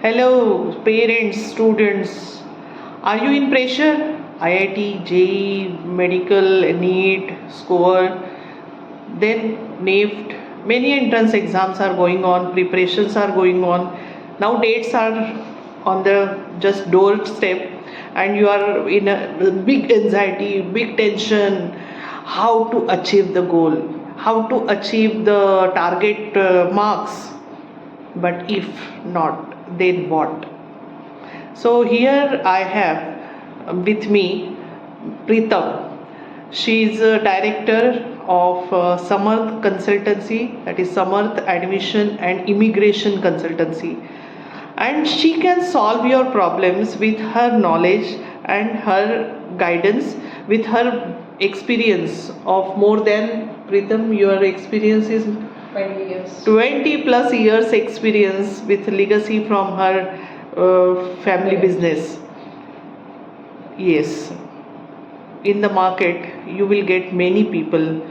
Hello, parents, students. Are you in pressure? IIT, JEE, medical, NEET, score, then NEFT. Many entrance exams are going on, preparations are going on. Now dates are on the just doorstep, and you are in a big anxiety, big tension. How to achieve the goal? How to achieve the target marks? But if not, then what? So here I have with me Pritam. She is a director of Samarth Consultancy, that is Samarth Admission and Immigration Consultancy, and she can solve your problems with her knowledge and her guidance, with her experience of more than, Pritam, your experience is 20 years. 20 plus years experience with legacy from her family business. Yes, in the market you will get many people,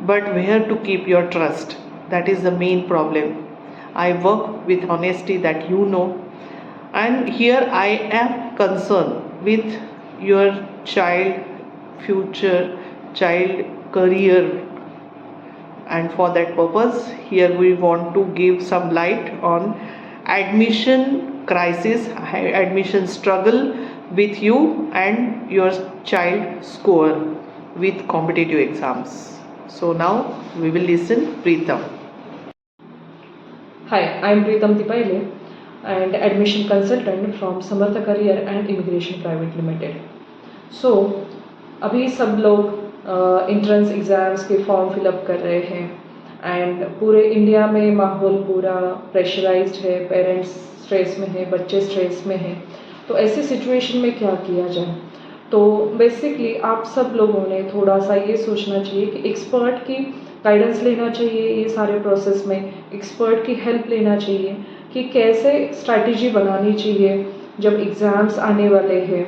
but where to keep your trust? That is the main problem. I work with honesty, that you know, and here I am concerned with your child future, child career, and for that purpose here we want to give some light on admission crisis, admission struggle with you and your child score with competitive exams. So now we will listen Pritam. Hi, I am Pritam Tipaile and admission consultant from Samarth Career and Immigration Private Limited. So, अभी सब लोग entrance exams के form fill up कर रहे हैं and पूरे India में माहौल पूरा प्रेशराइज्ड है, पेरेंट्स स्ट्रेस में है, बच्चे स्ट्रेस में हैं. तो ऐसी सिचुएशन में क्या किया जाए? तो बेसिकली आप सब लोगों ने थोड़ा सा ये सोचना चाहिए कि एक्सपर्ट की गाइडेंस लेना चाहिए. ये सारे प्रोसेस में एक्सपर्ट की हेल्प लेना चाहिए कि कैसे स्ट्रैटेजी बनानी चाहिए जब एग्ज़ाम्स आने वाले हैं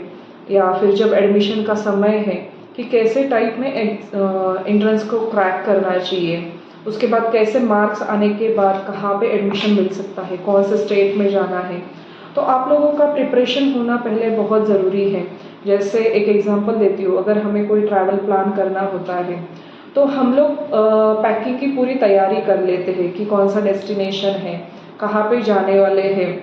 या फिर जब एडमिशन का समय है, कि कैसे टाइप में एंट्रेंस को क्रैक करना चाहिए. उसके बाद कैसे मार्क्स आने के बाद कहाँ पे एडमिशन मिल सकता है, कौन से स्टेट में जाना है. तो आप लोगों का प्रिपरेशन होना पहले बहुत ज़रूरी है. जैसे एक एग्जांपल देती हूँ, अगर हमें कोई ट्रैवल प्लान करना होता है तो हम लोग पैकिंग की पूरी तैयारी कर लेते हैं कि कौन सा डेस्टिनेशन है, कहाँ पे जाने वाले हैं,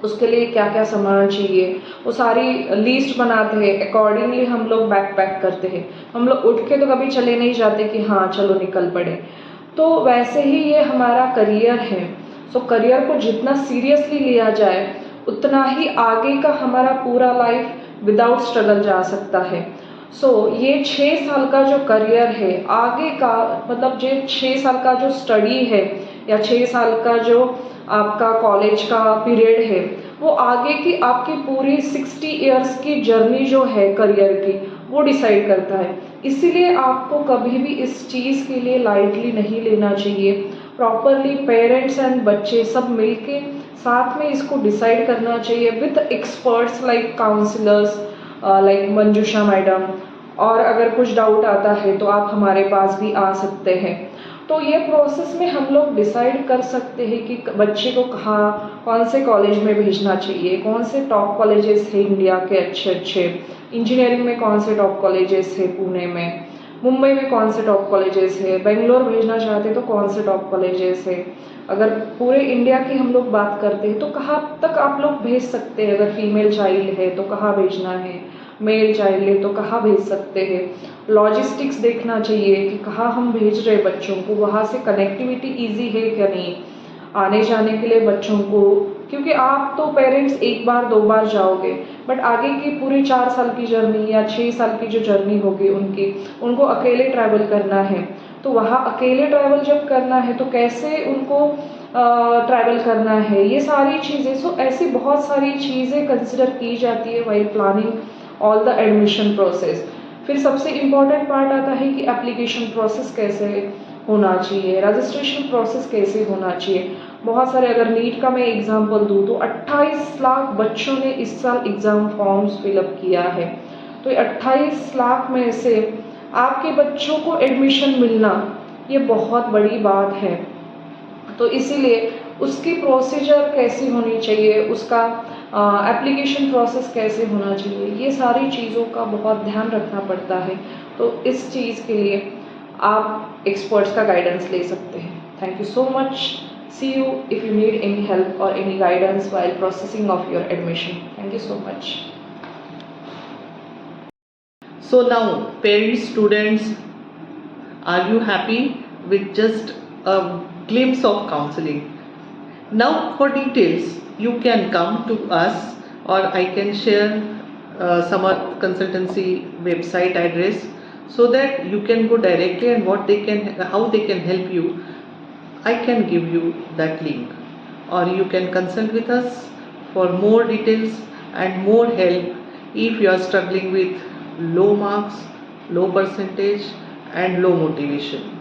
उसके लिए क्या क्या सामान चाहिए, वो सारी लिस्ट बनाते हैं. अकॉर्डिंगली हम लोग बैक पैक करते हैं. हम लोग उठ के तो कभी चले नहीं जाते कि हाँ चलो निकल पड़े. तो वैसे ही ये हमारा करियर है. सो करियर को जितना सीरियसली लिया जाए उतना ही आगे का हमारा पूरा लाइफ विदाउट स्ट्रगल जा सकता है. सो ये 6 साल का जो करियर है, आगे का मतलब जो 6 साल का जो स्टडी है या 6 साल का जो आपका कॉलेज का पीरियड है, वो आगे की आपकी पूरी 60 इयर्स की जर्नी जो है करियर की, वो डिसाइड करता है. इसीलिए आपको कभी भी इस चीज़ के लिए लाइटली नहीं लेना चाहिए. प्रॉपरली पेरेंट्स एंड बच्चे सब मिलके साथ में इसको डिसाइड करना चाहिए with experts like counsellors like Manjusha madam. और अगर कुछ डाउट आता है तो आप हमारे पास भी आ सकते हैं. तो ये प्रोसेस में हम लोग डिसाइड कर सकते हैं कि बच्चे को कहाँ कौन से कॉलेज में भेजना चाहिए, कौन से टॉप कॉलेजेस हैं इंडिया के अच्छे अच्छे. इंजीनियरिंग में कौन से टॉप कॉलेजेस है पुणे में, मुंबई में कौन से टॉप कॉलेजेस है, बेंगलोर भेजना चाहते तो कौन से टॉप कॉलेजेस है. अगर पूरे इंडिया की हम लोग बात करते हैं तो कहाँ तक आप लोग भेज सकते हैं. अगर फीमेल चाइल्ड है तो कहाँ भेजना है, मेल चाइल्ड है तो कहाँ भेज सकते हैं. लॉजिस्टिक्स देखना चाहिए कि कहाँ हम भेज रहे बच्चों को, वहाँ से कनेक्टिविटी ईजी है क्या नहीं आने जाने के लिए बच्चों को. क्योंकि आप तो पेरेंट्स एक बार दो बार जाओगे, बट आगे की पूरी 4 साल की जर्नी या 6 साल की जो जर्नी होगी उनको अकेले ट्रैवल करना है. तो वहाँ अकेले ट्रैवल जब करना है तो कैसे उनको ट्रैवल करना है, ये सारी चीज़ें. सो ऐसी बहुत सारी चीज़ें कंसिडर की जाती है while planning all the admission process. फिर सबसे इम्पॉर्टेंट पार्ट आता है कि एप्लीकेशन प्रोसेस कैसे होना चाहिए, रजिस्ट्रेशन प्रोसेस कैसे होना चाहिए. बहुत सारे, अगर नीट का मैं एग्जांपल दूँ तो 28 लाख बच्चों ने इस साल एग्ज़ाम फॉर्म्स फिलअप किया है. तो 28 लाख में से आपके बच्चों को एडमिशन मिलना ये बहुत बड़ी बात है. तो इसीलिए उसकी प्रोसीजर कैसी होनी चाहिए, उसका एप्लीकेशन प्रोसेस कैसे होना चाहिए, ये सारी चीज़ों का बहुत ध्यान रखना पड़ता है। तो इस चीज़ के लिए आप एक्सपर्ट्स का गाइडेंस ले सकते हैं। Thank you so much. See you if you need any help और any guidance while processing of your admission. Thank you so much. So now, parents, students, are you happy with just a glimpse of counseling? Now for details, you can come to us, or I can share Summer Consultancy website address, so that you can go directly, and how they can help you. I can give you that link, or you can consult with us for more details and more help if you are struggling with low marks, low percentage, and low motivation.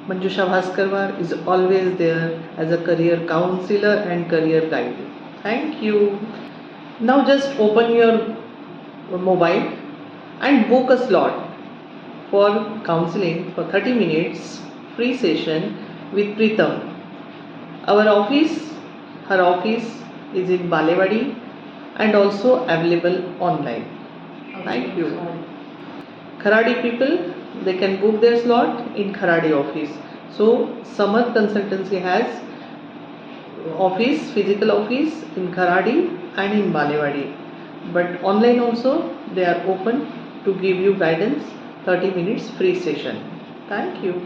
Manjusha Bhaskarwar is always there as a career counselor and career guide. Thank you. Now just open your mobile and book a slot for counseling for 30 minutes free session with Pritam. Our office, her office is in Balewadi and also available online. Thank you. Kharadi people, they can book their slot in Kharadi office. So Summer Consultancy has office, physical office in Kharadi and in Balewadi. But online also they are open to give you guidance, 30 minutes free session. Thank you.